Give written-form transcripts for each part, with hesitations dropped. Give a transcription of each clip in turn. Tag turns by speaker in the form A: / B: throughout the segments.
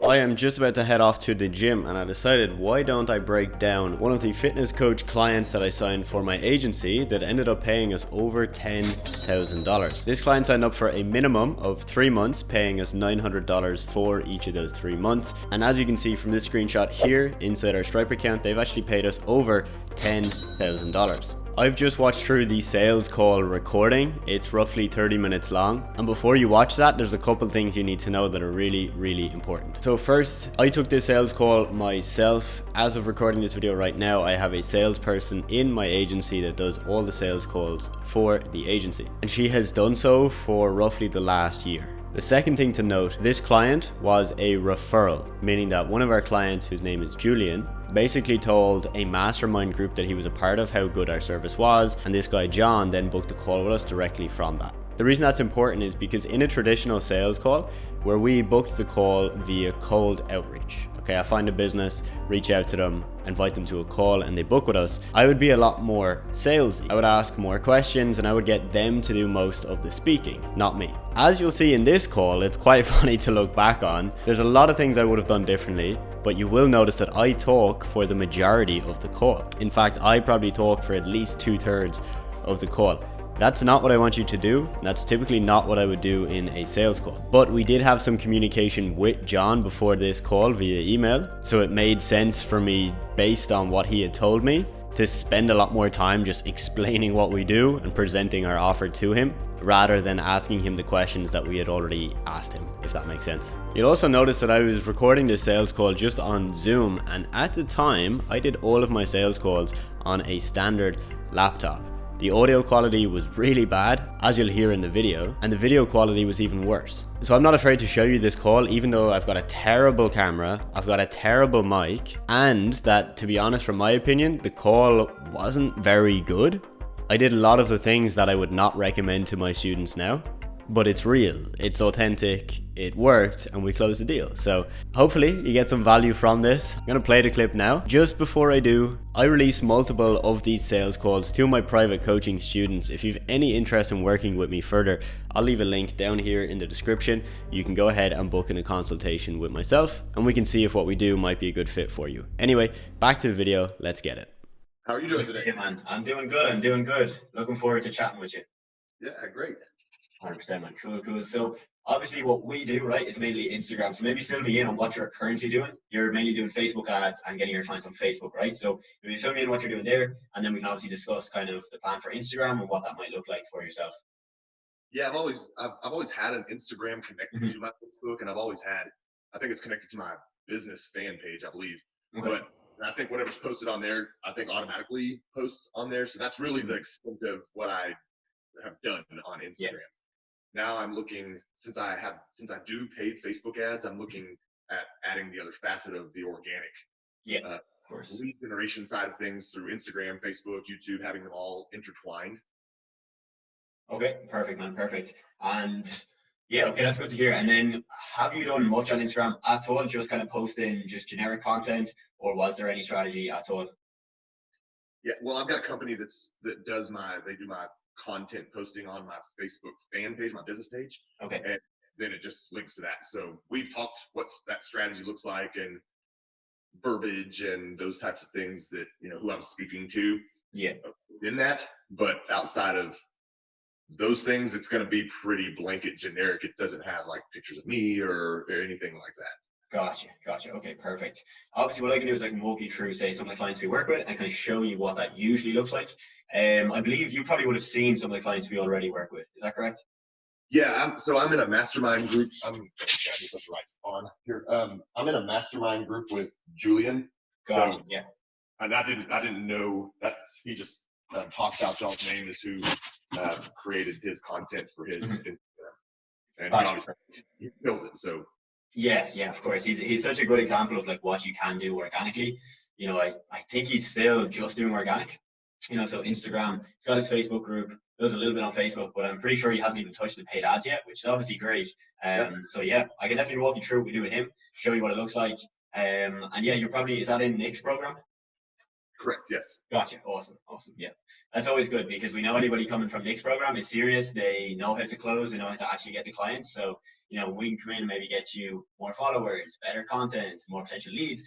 A: I am just about to head off to the gym and I decided, why don't I break down one of the fitness coach clients that I signed for my agency that ended up paying us over $10,000. This client signed up for a minimum of 3 months, paying us $900 for each of those 3 months. And as you can see from this screenshot here inside our Stripe account, they've actually paid us over $10,000. I've just watched through the sales call recording. It's roughly 30 minutes long. And before you watch that, there's a couple things you need to know that are really, really important. So first, I took this sales call myself. As of recording this video right now, I have a salesperson in my agency that does all the sales calls for the agency. And she has done so for roughly the last year. The second thing to note, this client was a referral, meaning that one of our clients, whose name is Julian, basically told a mastermind group that he was a part of how good our service was, and this guy John then booked a call with us directly from that. The reason that's important is because in a traditional sales call, where we booked the call via cold outreach, okay, I find a business, reach out to them, invite them to a call, and they book with us, I would be a lot more salesy. I would ask more questions and I would get them to do most of the speaking, not me. As you'll see in this call, it's quite funny to look back on. There's a lot of things I would have done differently, but you will notice that I talk for the majority of the call. In fact, I probably talk for at least 2/3 of the call. That's not what I want you to do. That's typically not what I would do in a sales call. But we did have some communication with John before this call via email. So it made sense for me, based on what he had told me, to spend a lot more time just explaining what we do and presenting our offer to him, rather than asking him the questions that we had already asked him, if that makes sense. You'll also notice that I was recording this sales call just on Zoom, and at the time, I did all of my sales calls on a standard laptop. The audio quality was really bad, as you'll hear in the video, and the video quality was even worse. So I'm not afraid to show you this call, even though I've got a terrible camera, I've got a terrible mic, and that, to be honest, from my opinion, the call wasn't very good. I did a lot of the things that I would not recommend to my students now, but it's real, it's authentic, it worked, and we closed the deal. So hopefully you get some value from this. I'm gonna play the clip now. Just before I do, I release multiple of these sales calls to my private coaching students. If you've any interest in working with me further, I'll leave a link down here in the description. You can go ahead and book in a consultation with myself, and we can see if what we do might be a good fit for you. Anyway, back to the video, let's get it.
B: How are you doing today?
A: Hey man, I'm doing good. Looking forward to chatting with you.
B: Yeah, great.
A: 100%, man. Cool. So obviously what we do, right, is mainly Instagram. So maybe fill me in on what you're currently doing. You're mainly doing Facebook ads and getting your clients on Facebook, right? So maybe fill me in what you're doing there, and then we can obviously discuss kind of the plan for Instagram and what that might look like for yourself.
B: Yeah, I've always had an Instagram connected to my Facebook, and I think it's connected to my business fan page, I believe.
A: Okay.
B: But I think whatever's posted on there, I think automatically posts on there. So that's really the extent of what I have done on Instagram.
A: Yeah.
B: Now I'm looking, since I do paid Facebook ads, I'm looking at adding the other facet of the organic
A: Of course.
B: lead generation side of things through Instagram, Facebook, YouTube, having them all intertwined.
A: Okay, perfect, man, perfect. And yeah, okay, that's good to hear. And then have you done much on Instagram at all? Just kind of posting just generic content, or was there any strategy at all?
B: Yeah, well, I've got a company that do my content posting on my Facebook fan page, my business page.
A: Okay.
B: And then it just links to that. So we've talked what that strategy looks like and verbiage and those types of things that, who I'm speaking to.
A: Yeah.
B: In that, but outside of those things, it's going to be pretty blanket generic. It doesn't have like pictures of me or anything like that.
A: Gotcha. Okay, perfect. Obviously, what I can do is I can walk you through, say, some of the clients we work with and kind of show you what that usually looks like. I believe you probably would have seen some of the clients we already work with. Is that correct?
B: Yeah, I'm in a mastermind group. I'm in a mastermind group with Julian.
A: Gotcha.
B: So,
A: yeah.
B: And I didn't know that he just tossed out y'all's name as who created his content for his Instagram, and he kills it. So.
A: Yeah, of course. He's such a good example of like what you can do organically. I think he's still just doing organic. So Instagram, he's got his Facebook group, does a little bit on Facebook, but I'm pretty sure he hasn't even touched the paid ads yet, which is obviously great. So yeah, I can definitely walk you through what we do with him, show you what it looks like. And yeah, is that in Nick's program?
B: Correct. Yes.
C: Gotcha. Awesome. Awesome. Yeah. That's always good because we know anybody coming from Nick's program is serious. They know how to close. They know how to actually get the clients. So, we can come in and maybe get you more followers, better content, more potential leads.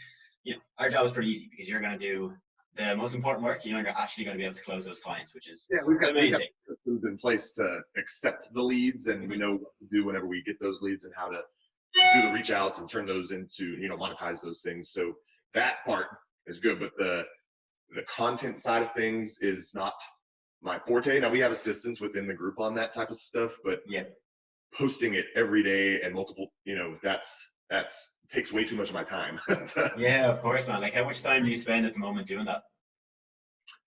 C: Our job is pretty easy because you're going to do the most important work. You're actually going to be able to close those clients, which is
B: we've got
C: the main thing.
B: systems in place to accept the leads, and we know what to do whenever we get those leads and how to do the reach outs and turn those into, monetize those things. So that part is good, but the content side of things is not my forte. Now we have assistants within the group on that type of stuff, but posting it every day and multiple, that's takes way too much of my time.
C: Yeah, of course, man. Like, how much time do you spend at the moment doing that?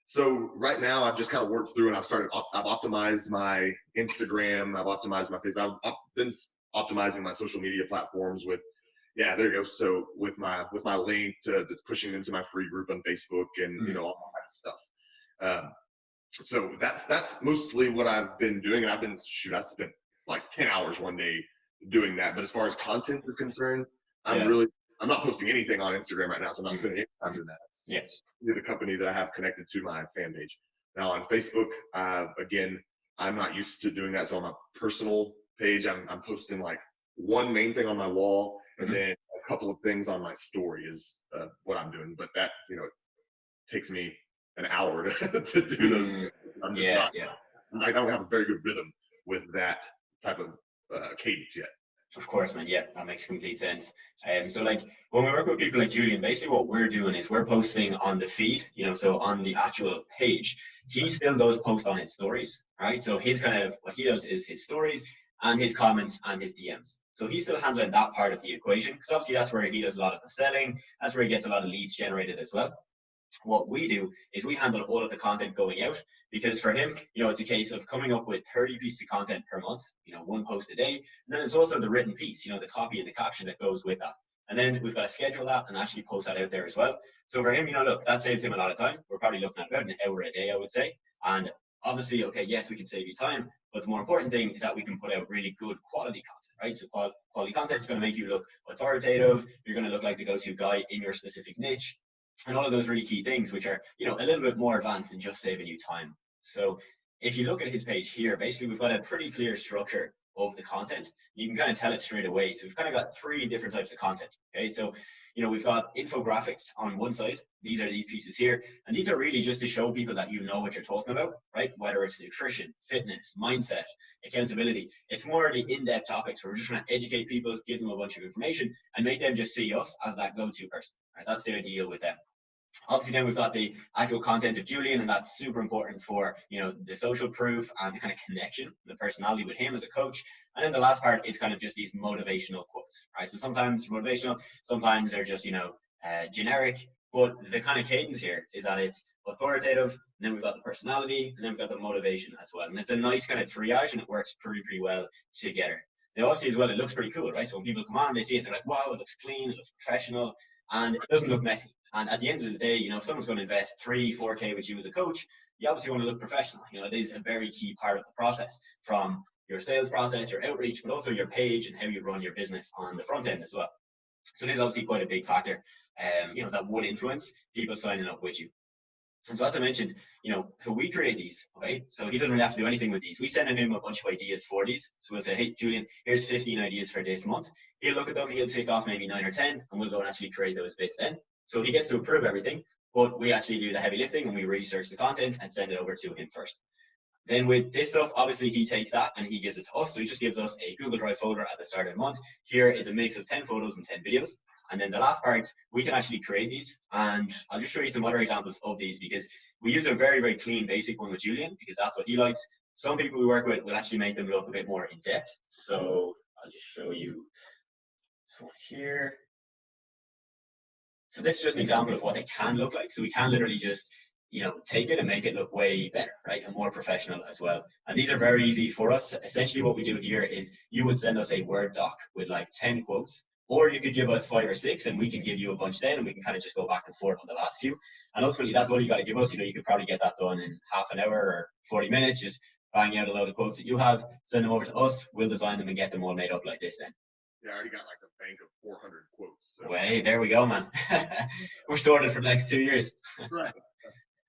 B: So right now I've just kind of worked through and I've optimized my Instagram. I've optimized my Facebook. I've been optimizing my social media platforms with, there you go. So with my link that's pushing into my free group on Facebook and, all that kind of stuff. So that's mostly what I've been doing. And I spent like 10 hours one day doing that. But as far as content is concerned, I'm not posting anything on Instagram right now, so I'm not spending any time doing that. It's the company that I have connected to my fan page. Now on Facebook, again, I'm not used to doing that. So on my personal page, I'm posting like one main thing on my wall and then a couple of things on my story is what I'm doing. But that, it takes me an hour to do those things. I'm just I don't have a very good rhythm with that type of cadence yet.
C: Of course, man. Yeah, that makes complete sense. So like when we work with people like Julian, basically what we're doing is we're posting on the feed, so on the actual page. He still does post on his stories, right? So his what he does is his stories and his comments and his DMs. So he's still handling that part of the equation because obviously that's where he does a lot of the selling. That's where he gets a lot of leads generated as well. What we do is we handle all of the content going out because for him, it's a case of coming up with 30 pieces of content per month, one post a day. And then it's also the written piece, the copy and the caption that goes with that. And then we've got to schedule that and actually post that out there as well. So for him, look, that saves him a lot of time. We're probably looking at about an hour a day, I would say. And obviously, okay, yes, we can save you time, but the more important thing is that we can put out really good quality content, right? So quality content is going to make you look authoritative. You're going to look like the go-to guy in your specific niche. And all of those really key things, which are, a little bit more advanced than just saving you time. So if you look at his page here, basically we've got a pretty clear structure of the content. You can kind of tell it straight away. So we've kind of got 3 different types of content. Okay, so we've got infographics on one side. These are these pieces here, and these are really just to show people that you know what you're talking about, right? Whether it's nutrition, fitness, mindset, accountability. It's more the in-depth topics where we're just trying to educate people, give them a bunch of information, and make them just see us as that go-to person. Right? That's the ideal with them. Obviously, then we've got the actual content of Julian, and that's super important for, the social proof and the kind of connection, the personality with him as a coach. And then the last part is kind of just these motivational quotes, right? So sometimes motivational, sometimes they're just, generic, but the kind of cadence here is that it's authoritative, and then we've got the personality, and then we've got the motivation as well. And it's a nice kind of triage, and it works pretty well together. Now, obviously, as well, it looks pretty cool, right? So when people come on, they see it, they're like, wow, it looks clean, it looks professional, and it doesn't look messy. And at the end of the day, if someone's going to invest 3-4K with you as a coach, you obviously want to look professional. It is a very key part of the process, from your sales process, your outreach, but also your page and how you run your business on the front end as well. So it is obviously quite a big factor, that would influence people signing up with you. And so as I mentioned, so we create these, okay? So he doesn't really have to do anything with these. We send him a bunch of ideas for these. So we'll say, hey, Julian, here's 15 ideas for this month. He'll look at them, he'll take off maybe 9 or 10, and we'll go and actually create those bits then. So he gets to approve everything, but we actually do the heavy lifting and we research the content and send it over to him first. Then with this stuff, obviously he takes that and he gives it to us. So he just gives us a Google Drive folder at the start of the month. Here is a mix of 10 photos and 10 videos. And then the last part, we can actually create these. And I'll just show you some other examples of these because we use a very, very clean basic one with Julian because that's what he likes. Some people we work with will actually make them look a bit more in depth. So I'll just show you this one here. So this is just an example of what they can look like. So we can literally just, take it and make it look way better, right? And more professional as well. And these are very easy for us. Essentially what we do here is you would send us a Word doc with like 10 quotes, or you could give us 5 or 6 and we can give you a bunch then and we can kind of just go back and forth on the last few. And ultimately that's all you got to give us. You could probably get that done in half an hour or 40 minutes, just bang out a load of quotes that you have, send them over to us, we'll design them and get them all made up like this then.
B: Yeah, I already got like a bank of 400 quotes. So.
C: Well, hey, there we go, man. We're sorted for the next 2 years.
B: Right.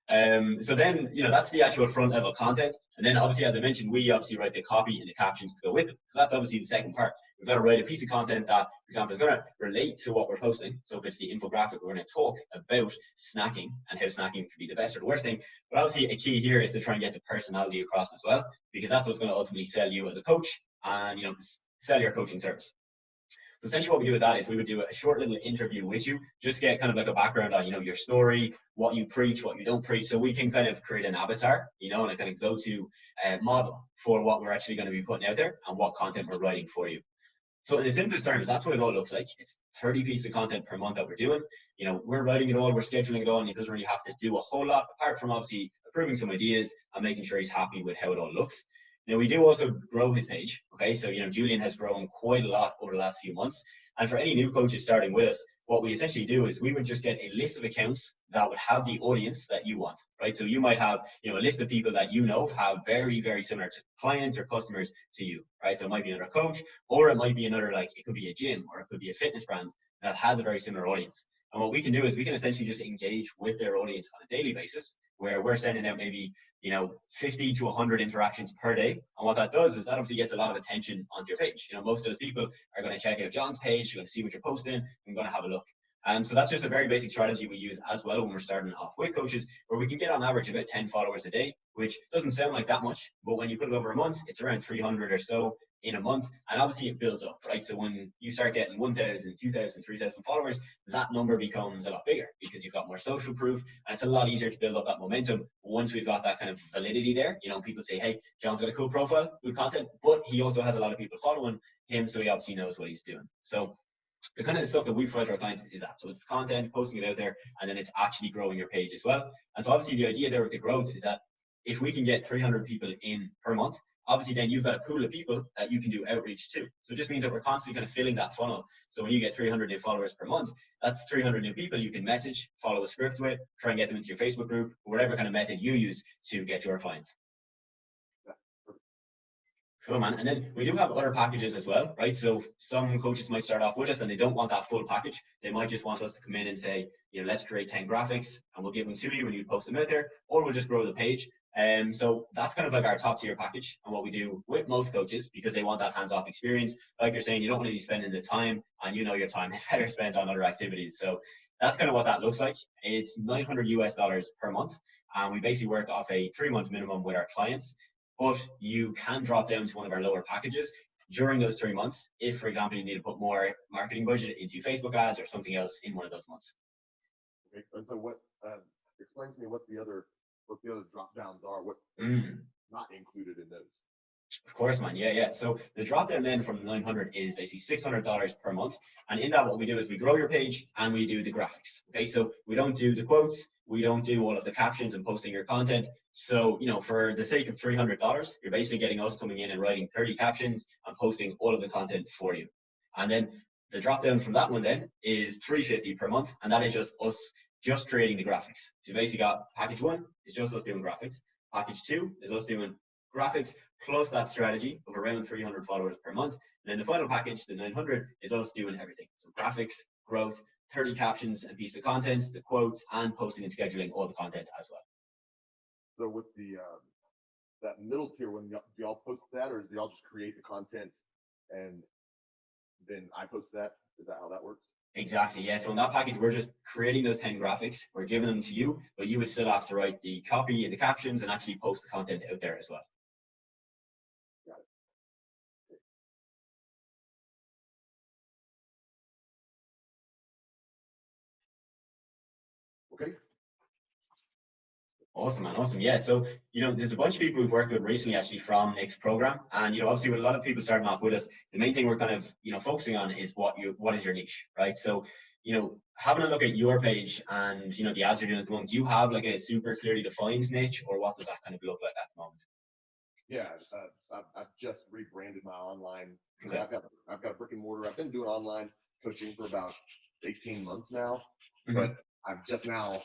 C: So then, that's the actual front level content. And then obviously, as I mentioned, we obviously write the copy and the captions to go with it. So that's obviously the second part. We've got to write a piece of content that, for example, is going to relate to what we're posting. So if it's the infographic, we're going to talk about snacking and how snacking can be the best or the worst thing. But obviously a key here is to try and get the personality across as well, because that's what's going to ultimately sell you as a coach and, sell your coaching service. So essentially what we do with that is we would do a short little interview with you, just get kind of like a background on, your story, what you preach, what you don't preach. So we can kind of create an avatar, and a kind of go-to model for what we're actually going to be putting out there and what content we're writing for you. So in the simplest terms, that's what it all looks like. It's 30 pieces of content per month that we're doing. We're writing it all, we're scheduling it all, and he doesn't really have to do a whole lot apart from obviously approving some ideas and making sure he's happy with how it all looks. Now, we do also grow his page. Okay, so Julian has grown quite a lot over the last few months. And for any new coaches starting with us, what we essentially do is we would just get a list of accounts that would have the audience that you want, right? So you might have, a list of people that have very, very similar to clients or customers to you, right? So it might be another coach, or it might be another, it could be a gym, or it could be a fitness brand that has a very similar audience. And what we can do is we can essentially just engage with their audience on a daily basis, where we're sending out maybe 50 to 100 interactions per day. And what that does is that obviously gets a lot of attention onto your page. Most of those people are going to check out John's page, they're going to see what you're posting, and going to have a look. And so that's just a very basic strategy we use as well when we're starting off with coaches, where we can get on average about 10 followers a day, which doesn't sound like that much, but when you put it over a month, it's around 300 or so in a month. And obviously it builds up, right? So when you start getting 1,000, 2,000, 3,000 followers, that number becomes a lot bigger because you've got more social proof, and it's a lot easier to build up that momentum once we've got that kind of validity there. People say, hey, John's got a cool profile, good content, but he also has a lot of people following him, so he obviously knows what he's doing. So the kind of stuff that we provide to our clients is that. So it's content, posting it out there, and then it's actually growing your page as well. And so obviously the idea there with the growth is that if we can get 300 people in per month, obviously then you've got a pool of people that you can do outreach to. So it just means that we're constantly kind of filling that funnel. So when you get 300 new followers per month, that's 300 new people you can message, follow a script with, try and get them into your Facebook group, whatever kind of method you use to get your clients. Cool, man. And then we do have other packages as well, right? So some coaches might start off with us and they don't want that full package. They might just want us to come in and say, let's create 10 graphics and we'll give them to you and you post them out there, or we'll just grow the page. So that's kind of like our top tier package. And what we do with most coaches, because they want that hands-off experience, like you're saying, you don't want to be spending the time, and your time is better spent on other activities. So that's kind of what that looks like. It's $900 per month. And we basically work off a 3-month minimum with our clients. But you can drop down to one of our lower packages during those 3 months if, for example, you need to put more marketing budget into Facebook ads or something else in one of those months.
B: Okay, and so what? Explain to me what the other drop downs are. What not included in those?
C: Of course, man. Yeah. So the drop down then from 900 is basically $600 per month, and in that what we do is we grow your page and we do the graphics. Okay, so we don't do the quotes, we don't do all of the captions and posting your content. So, for the sake of $300, you're basically getting us coming in and writing 30 captions and posting all of the content for you. And then the drop down from that one then is $350 per month. And that is just us just creating the graphics. So you basically got package 1 is just us doing graphics. Package 2 is us doing graphics plus that strategy of around 300 followers per month. And then the final package, the 900, is us doing everything. So graphics, growth, 30 captions and pieces of content, the quotes, and posting and scheduling all the content as well.
B: So with the that middle tier one, do y'all post that, or do y'all just create the content and then I post that? Is that how that works?
C: Exactly, yeah. So in that package, we're just creating those 10 graphics. We're giving them to you, but you would still have to write the copy and the captions and actually post the content out there as well.
B: Got it. Okay.
C: Awesome, man. Awesome. Yeah. So, there's a bunch of people we've worked with recently actually from Nick's program. And, obviously with a lot of people starting off with us, the main thing we're kind of, focusing on is what is your niche, right? So, having a look at your page and, the ads you're doing at the moment, do you have like a super clearly defined niche, or what does that kind of look like at the moment?
B: Yeah. I've just rebranded my online.
C: Okay.
B: I've got a brick and mortar. I've been doing online coaching for about 18 months now,
C: Mm-hmm.
B: but I've just now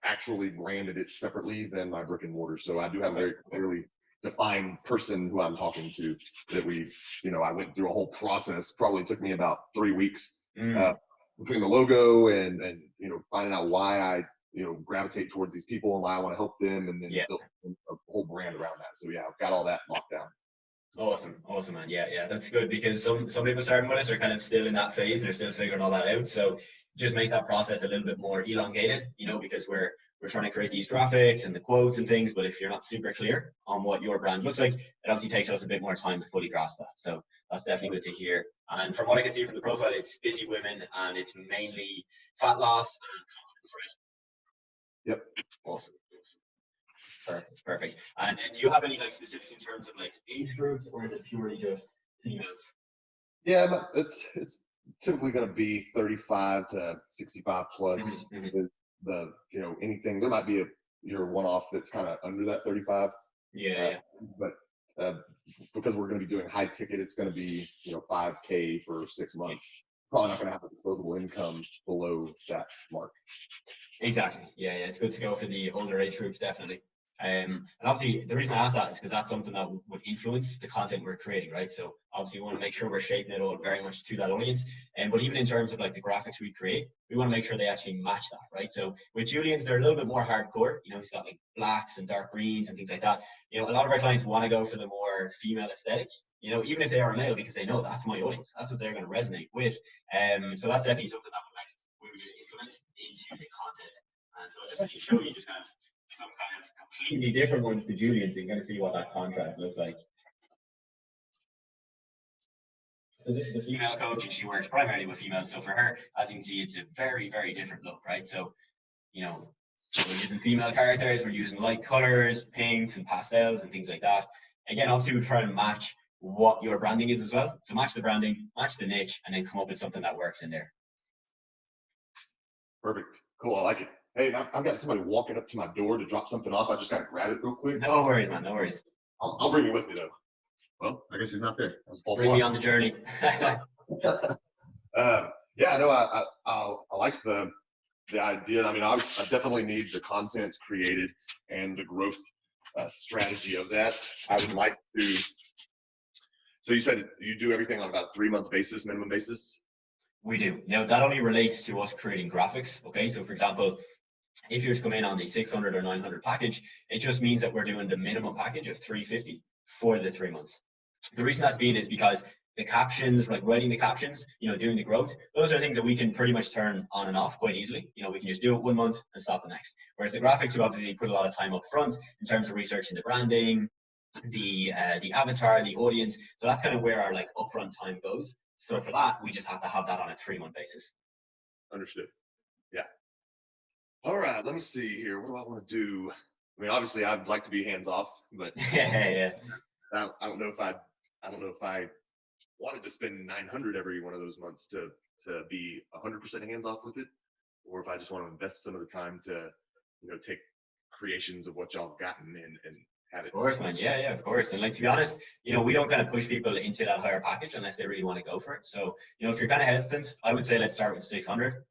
B: actually branded it separately than my brick and mortar. So I do have a very clearly defined person who I'm talking to that I went through a whole process. Probably took me about 3 weeks between the logo and finding out why I gravitate towards these people and why I want to help them, and then
C: Yeah.
B: build a whole brand around that. So yeah, I've got all that locked down.
C: Awesome, man. Yeah, that's good, because some people starting with us are kind of still in that phase and they're still figuring all that out. So just makes that process a little bit more elongated, because we're trying to create these graphics and the quotes and things, but if you're not super clear on what your brand looks like, it obviously takes us a bit more time to fully grasp that. So that's definitely good to hear. And from what I can see from the profile, it's busy women and it's mainly fat loss and confidence, right?
B: Yep.
C: Awesome. Perfect. And do you have any like specifics in terms of like age groups, or is it purely just females?
B: Yeah, but it's typically going to be 35 to 65 plus.
C: Mm-hmm.
B: The anything, there might be your one-off that's kind of under that 35.
C: Yeah.
B: But because we're going to be doing high ticket, it's going to be $5K for 6 months. Probably not going to have a disposable income below that mark.
C: Exactly. Yeah. It's good to go for the older age groups, definitely. And obviously the reason I ask that is because that's something that would influence the content we're creating, right? So obviously we want to make sure we're shaping it all very much to that audience. But even in terms of like the graphics we create, we want to make sure they actually match that, right? So with Julian's, they're a little bit more hardcore. He's got like blacks and dark greens and things like that. A lot of our clients want to go for the more female aesthetic, even if they are male, because they know that's my audience. That's what they're going to resonate with. So that's definitely something that we would just implement into the content. And so I'll just actually show you just kind of some kind of completely different ones to Julian, so you're going to see what that contrast looks like. So this is a female coach, and she works primarily with females. So for her, as you can see, it's a very, very different look, right? So, we're using female characters, we're using light colors, pinks and pastels and things like that. Again, obviously we try and match what your branding is as well. So match the branding, match the niche, and then come up with something that works in there.
B: Perfect. Cool. I like it. Hey, I've got somebody walking up to my door to drop something off. I just got to grab it real quick.
C: No worries, man. No worries.
B: I'll bring you with me, though. Well, I guess he's not there.
C: Bring me on the journey.
B: Yeah, no, I like the idea. I mean, I definitely need the content created and the growth strategy of that. I would like to. So you said you do everything on about a 3-month basis, minimum basis?
C: We do. Now, that only relates to us creating graphics. Okay, so for example, if you're to come in on the 600 or 900 package, it just means that we're doing the minimum package of 350 for the 3 months. The reason that's being is because the captions, like writing the captions, doing the growth, those are things that we can pretty much turn on and off quite easily. We can just do it 1 month and stop the next. Whereas the graphics, we obviously put a lot of time up front in terms of researching the branding, the avatar, the audience. So that's kind of where our like upfront time goes. So for that, we just have to have that on a 3-month basis.
B: Understood. Yeah. All right. Let me see here. What do I want to do? I mean, obviously, I'd like to be hands off, but
C: yeah.
B: I don't know if I wanted to spend 900 every one of those months to be 100% hands off with it, or if I just want to invest some of the time to take creations of what y'all have gotten and have it.
C: Of course, man. Yeah, of course. And like, to be honest, we don't kind of push people into that higher package unless they really want to go for it. So, if you're kind of hesitant, I would say let's start with 600.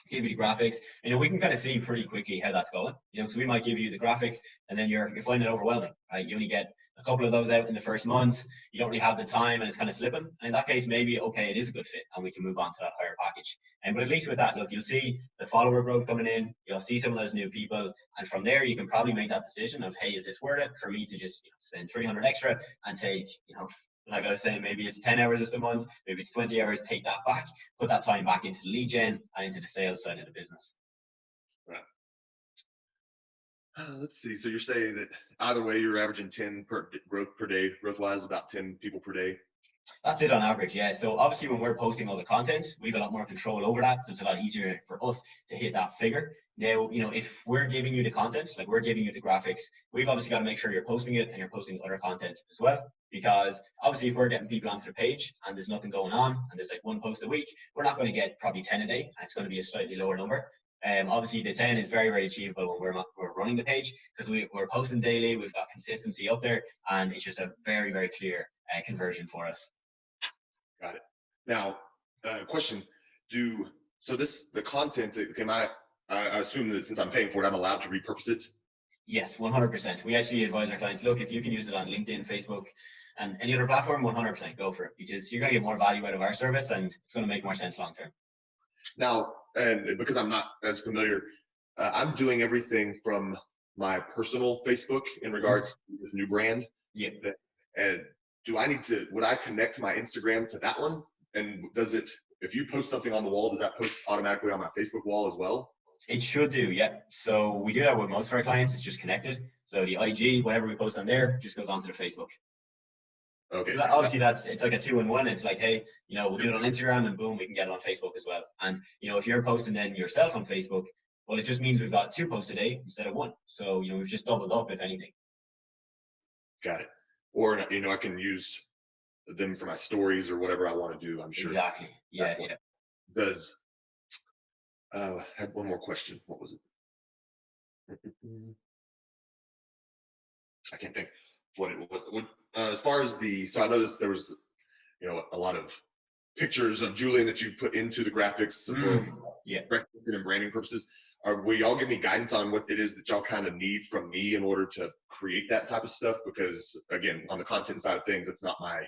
C: Give you the graphics. We can kind of see pretty quickly how that's going. So we might give you the graphics, and then you're finding it overwhelming, right? You only get a couple of those out in the first month. You don't really have the time, and it's kind of slipping. And in that case, maybe okay, it is a good fit, and we can move on to that higher package. But at least with that, look, you'll see the follower growth coming in. You'll see some of those new people, and from there, you can probably make that decision of, hey, is this worth it for me to just spend 300 extra and take, like I was saying, maybe it's 10 hours this a month, maybe it's 20 hours, take that back, put that time back into the lead gen and into the sales side of the business.
B: Right. Let's see. So you're saying that either way, you're averaging 10 growth per day, growth-wise, about 10 people per day?
C: That's it on average, yeah. So obviously when we're posting all the content, we have a lot more control over that. So it's a lot easier for us to hit that figure. Now, if we're giving you the content, like we're giving you the graphics, we've obviously got to make sure you're posting it and you're posting other content as well. Because obviously if we're getting people onto the page and there's nothing going on and there's like 1 post a week, we're not going to get probably 10 a day. And it's going to be a slightly lower number. Obviously the 10 is very, very achievable when we're running the page because we're posting daily, we've got consistency up there, and it's just a very, very clear conversion for us.
B: Got it. Now, question: the content? I assume that since I'm paying for it, I'm allowed to repurpose it.
C: Yes, 100%. We actually advise our clients, look, if you can use it on LinkedIn, Facebook, and any other platform, 100% go for it because you're going to get more value out of our service and it's going to make more sense long term.
B: Now, and because I'm not as familiar, I'm doing everything from my personal Facebook in regards to this new brand.
C: Yeah.
B: And would I connect my Instagram to that one? And if you post something on the wall, does that post automatically on my Facebook wall as well?
C: It should do, yeah. So we do that with most of our clients. It's just connected. So the IG, whatever we post on there, just goes onto the Facebook.
B: Okay.
C: Obviously, it's like a 2-in-1. It's like, hey, we'll do it on Instagram, and boom, we can get it on Facebook as well. And if you're posting then yourself on Facebook, well, it just means we've got 2 posts a day instead of 1. So we've just doubled up, if anything.
B: Got it. Or I can use them for my stories or whatever I want to do. I'm sure.
C: Exactly. Yeah. Yeah.
B: I had one more question. What was it? I can't think what it was. As far as so I noticed there was, a lot of pictures of Julian that you put into the graphics for recognition and branding purposes. Will y'all give me guidance on what it is that y'all kind of need from me in order to create that type of stuff? Because again, on the content side of things, it's not my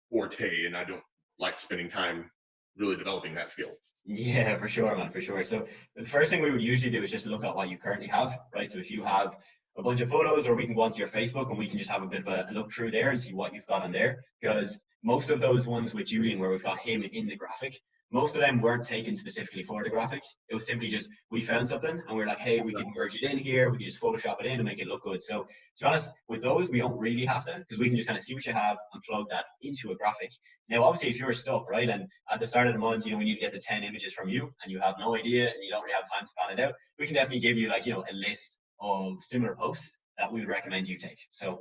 B: forte, and I don't like spending time really developing that skill.
C: Yeah, for sure, man, for sure. So the first thing we would usually do is just look at what you currently have, right? So if you have a bunch of photos, or we can go onto your Facebook and we can just have a bit of a look through there and see what you've got on there. Because most of those ones with Julian where we've got him in the graphic, most of them weren't taken specifically for the graphic. It was simply just, we found something and we're like, hey, we can merge it in here. We can just Photoshop it in and make it look good. So to be honest, with those, we don't really have to, because we can just kind of see what you have and plug that into a graphic. Now, obviously, if you're stuck, right, and at the start of the month, we need to get the 10 images from you and you have no idea and you don't really have time to plan it out, we can definitely give you a list of similar posts that we would recommend you take. So,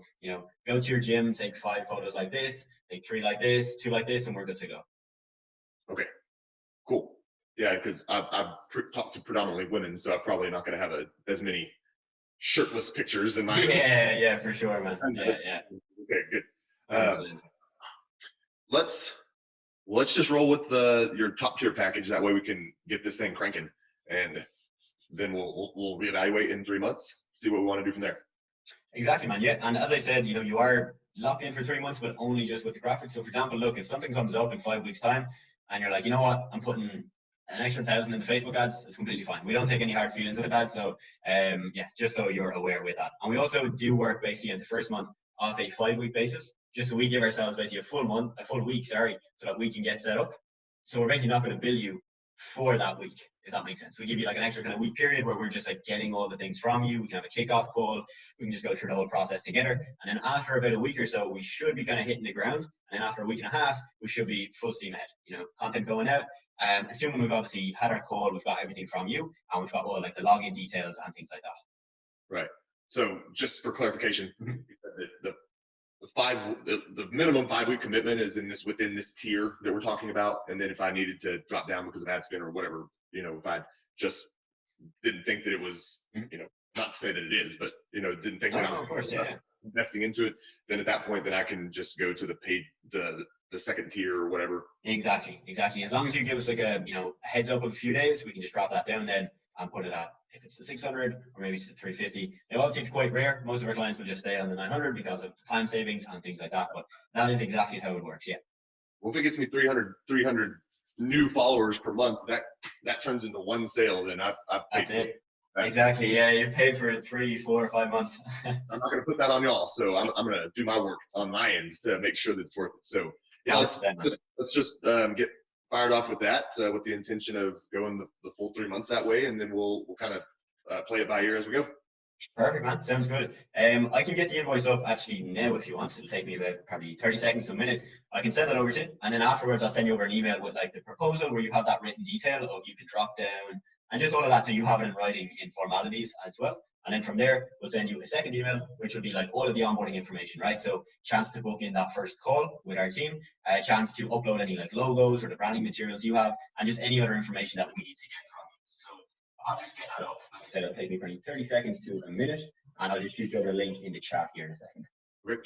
C: go to your gym, take 5 photos like this, take 3 like this, 2 like this, and we're good to go.
B: Okay. Cool. Yeah, because I've talked to predominantly women, so I'm probably not going to have as many shirtless pictures in my.
C: Yeah, for sure, man. Yeah.
B: Okay, good. Let's just roll with your top tier package. That way we can get this thing cranking, and then we'll reevaluate in 3 months, see what we want to do from there.
C: Exactly, man. Yeah, and as I said, you are locked in for 3 months, but only just with the graphics. So, for example, look, if something comes up in 5 weeks' time, and you're like, you know what, I'm putting an extra 1,000 in the Facebook ads, it's completely fine. We don't take any hard feelings with that. So, just so you're aware with that. And we also do work basically in the first month off a 5-week basis, just so we give ourselves basically a full week, so that we can get set up. So we're basically not going to bill you for that week, if that makes sense. We give you an extra kind of week period where we're just getting all the things from you. We can have a kickoff call. We can just go through the whole process together. And then after about a week or so, we should be kind of hitting the ground. And then after a week and a half, we should be full steam ahead, content going out. Assuming we've obviously had our call, we've got everything from you, and we've got all the login details and things like that.
B: Right. So just for clarification, the minimum 5-week commitment is within this tier that we're talking about. And then if I needed to drop down because of ad spend or whatever, if I just didn't think that it was, not to say that it is, but didn't think that I was investing into it, then at that point, then I can just go to the paid, the second tier or whatever.
C: Exactly. As long as you give us a heads up of a few days, we can just drop that down then and put it at, if it's the 600 or maybe it's the 350. Now, obviously, it's quite rare. Most of our clients will just stay on the 900 because of time savings and things like that. But that is exactly how it works. Yeah.
B: Well, if it gets me 300 new followers per month, that turns into one sale. Then I've paid.
C: That's it. Exactly. Yeah, you've paid for 3, 4, or 5 months.
B: I'm not going to put that on y'all. So I'm going to do my work on my end to make sure that it's worth it. So yeah, let's just get fired off with that, with the intention of going the full 3 months that way, and then we'll kind of play it by ear as we go.
C: Perfect, man. Sounds good. I can get the invoice up actually now if you want. It'll take me about probably 30 seconds to a minute. I can send that over to you, and then afterwards I'll send you over an email with the proposal where you have that written detail of you can drop down and just all of that, so you have it in writing in formalities as well. And then from there, we'll send you a second email, which will be all of the onboarding information, right? So chance to book in that first call with our team, a chance to upload any logos or the branding materials you have, and just any other information that we need to get from you. So I'll just get that up. Like I said, it'll take me probably 30 seconds to a minute, and I'll just shoot you over a link in the chat here in a second.
B: Great.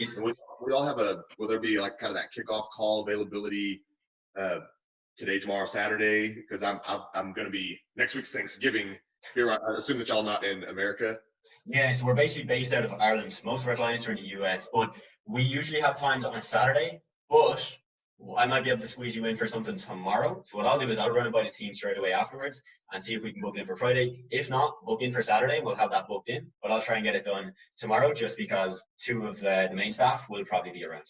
B: We all have will there be kind of that kickoff call availability today, tomorrow, Saturday? Because I'm going to be, next week's Thanksgiving here. I assume that y'all not in America.
C: Yeah, so we're basically based out of Ireland. Most of our clients are in the US, but we usually have times on a Saturday, but I might be able to squeeze you in for something tomorrow. So what I'll do is I'll run it by the team straight away afterwards and see if we can book it in for Friday. If not, book in for Saturday and we'll have that booked in. But I'll try and get it done tomorrow just because two of the main staff will probably be around.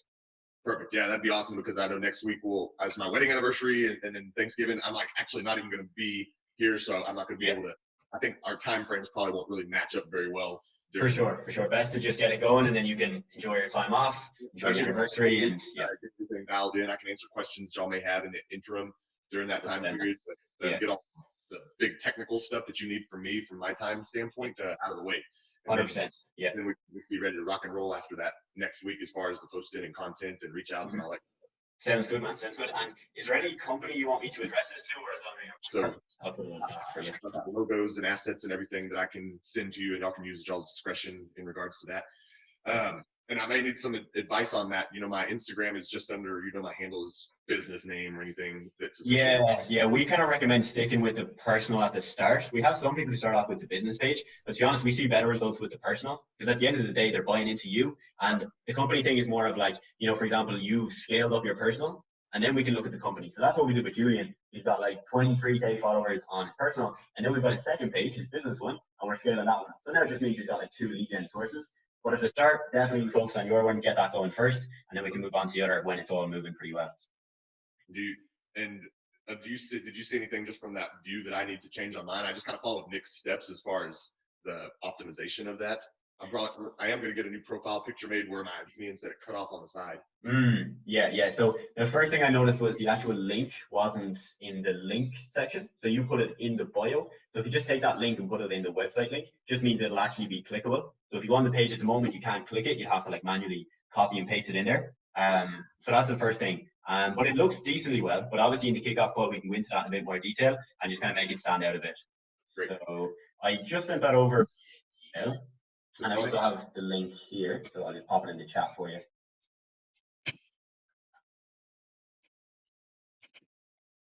B: Perfect. Yeah, that'd be awesome because I know next week it's my wedding anniversary and then Thanksgiving. I'm like actually not even going to be here, so I'm not going to be able to. I think our time frames probably won't really match up very well.
C: For sure. Best to just get it going and then you can enjoy your time off, enjoy your anniversary, and
B: get everything dialed in. I can answer questions y'all may have in the interim during that time period, but get all the big technical stuff that you need from me from my time standpoint out of the way.
C: 100%. Yeah.
B: Then we can just be ready to rock and roll after that next week as far as the posting and content and reach outs and all that.
C: Sounds good, man. Sounds good. And is there any company you want me to address this to, or is that I'll put it on for you.
B: Logos and assets and everything that I can send to you, and y'all can use at y'all's discretion in regards to that. And I may need some advice on that. My Instagram is just under, my handle is business name or anything.
C: Yeah. We kind of recommend sticking with the personal at the start. We have some people who start off with the business page, but to be honest, we see better results with the personal because at the end of the day, they're buying into you. And the company thing is more of like, for example, you've scaled up your personal and then we can look at the company. So that's what we did with Julian. He's got like 23K followers on his personal. And then we've got a second page, his business one, and we're scaling that one. So now it just means he's got like 2 lead gen sources. But at the start, definitely focus on your one, get that going first, and then we can move on to the other when it's all moving pretty well.
B: Did you see anything just from that view that I need to change on mine? I just kind of followed Nick's steps as far as the optimization of that. I am going to get a new profile picture made where my means that it cut off on the side.
C: Yeah. So the first thing I noticed was the actual link wasn't in the link section. So you put it in the bio. So if you just take that link and put it in the website link, just means it'll actually be clickable. So if you go on the page at the moment, you can't click it. You have to like manually copy and paste it in there. So that's the first thing. But it looks decently well. But obviously in the kickoff call, we can go into that in a bit more detail and just kind of make it stand out a bit.
B: Great.
C: So I just sent that over. And I also have the link here, so I'll just pop it in the chat for you.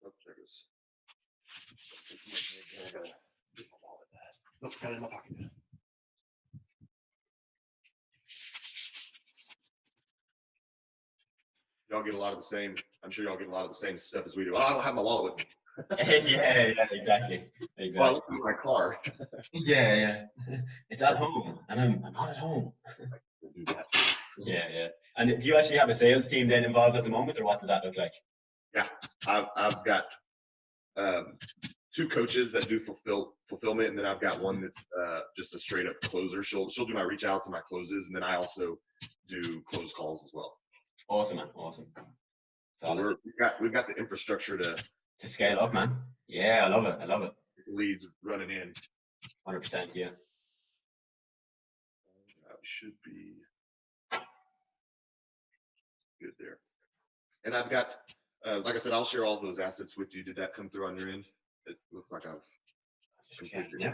B: Oh, there it is. Nope, got it in my pocket. Y'all get a lot of the same. I'm sure y'all get a lot of the same stuff as we do. Oh, I don't have my wallet with me.
C: Yeah, exactly.
B: Well, I looked in my car.
C: Yeah. It's at home, and I'm not at home.
B: Do that.
C: Yeah. And do you actually have a sales team then involved at the moment, or what does that look like?
B: Yeah, I've got 2 coaches that do fulfillment, and then I've got one that's just a straight up closer. She'll do my reach outs and my closes, and then I also do close calls as well.
C: Awesome, man. Awesome.
B: So we've got the infrastructure to
C: scale up, man. Yeah, I love it.
B: Leads running in.
C: 100%, yeah.
B: That should be good there. And I've got, like I said, I'll share all those assets with you. Did that come through on your end? It looks like
C: Yeah.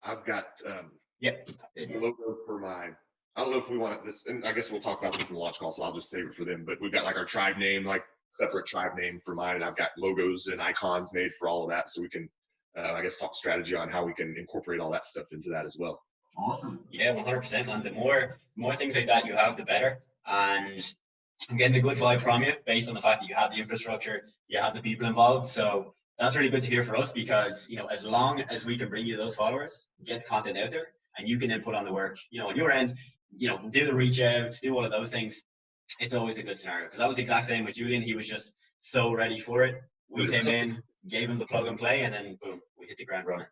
B: I've got
C: a
B: logo for I don't know if we want this, and I guess we'll talk about this in the launch call, so I'll just save it for them. But we've got like our tribe name, like separate tribe name for mine, and I've got logos and icons made for all of that, so we can, I guess, talk strategy on how we can incorporate all that stuff into that as well.
C: Awesome. Yeah, 100%. And the more things like that you have, the better. And I'm getting a good vibe from you based on the fact that you have the infrastructure, you have the people involved. So that's really good to hear for us because, as long as we can bring you those followers, get the content out there, and you can then put on the work, on your end, do the reach outs, do all of those things. It's always a good scenario because that was the exact same with Julian. He was just so ready for it. We came in, gave him the plug and play, and then boom, we hit the ground running.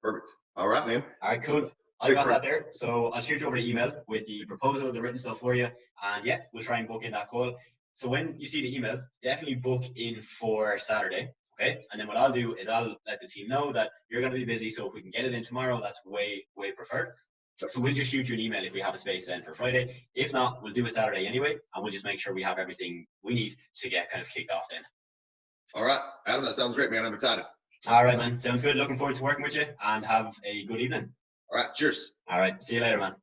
B: Perfect. All right, man.
C: All right, cool. I got that there. So I'll shoot you over the email with the proposal, the written stuff for you. And yeah, we'll try and book in that call. So when you see the email, definitely book in for Saturday. Okay. And then what I'll do is I'll let the team know that you're going to be busy. So if we can get it in tomorrow, that's way preferred. So we'll just shoot you an email if we have a space then for Friday. If not, we'll do it Saturday anyway. And we'll just make sure we have everything we need to get kind of kicked off then.
B: All right. Adam, that sounds great, man. I'm excited.
C: All right, man. Sounds good. Looking forward to working with you and have a good evening.
B: All right. Cheers.
C: All right. See you later, man.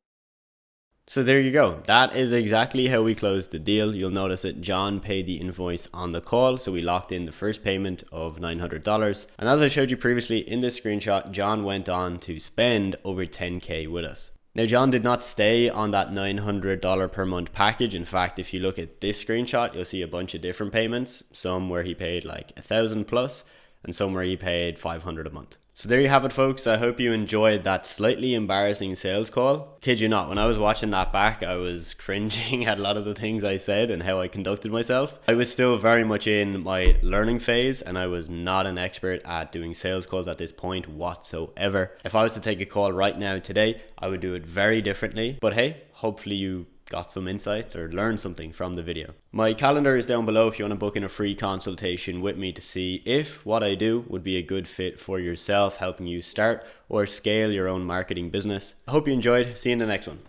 A: So there you go. That is exactly how we closed the deal. You'll notice that John paid the invoice on the call. So we locked in the first payment of $900. And as I showed you previously in this screenshot, John went on to spend over 10K with us. Now, John did not stay on that $900 per month package. In fact, if you look at this screenshot, you'll see a bunch of different payments, some where he paid like 1,000 plus and some where he paid 500 a month. So there you have it, folks. I hope you enjoyed that slightly embarrassing sales call. Kid you not, when I was watching that back, I was cringing at a lot of the things I said and how I conducted myself. I was still very much in my learning phase and I was not an expert at doing sales calls at this point whatsoever. If I was to take a call right now today, I would do it very differently. But hey, hopefully you got some insights or learned something from the video. My calendar is down below if you want to book in a free consultation with me to see if what I do would be a good fit for yourself, helping you start or scale your own marketing business. I hope you enjoyed. See you in the next one.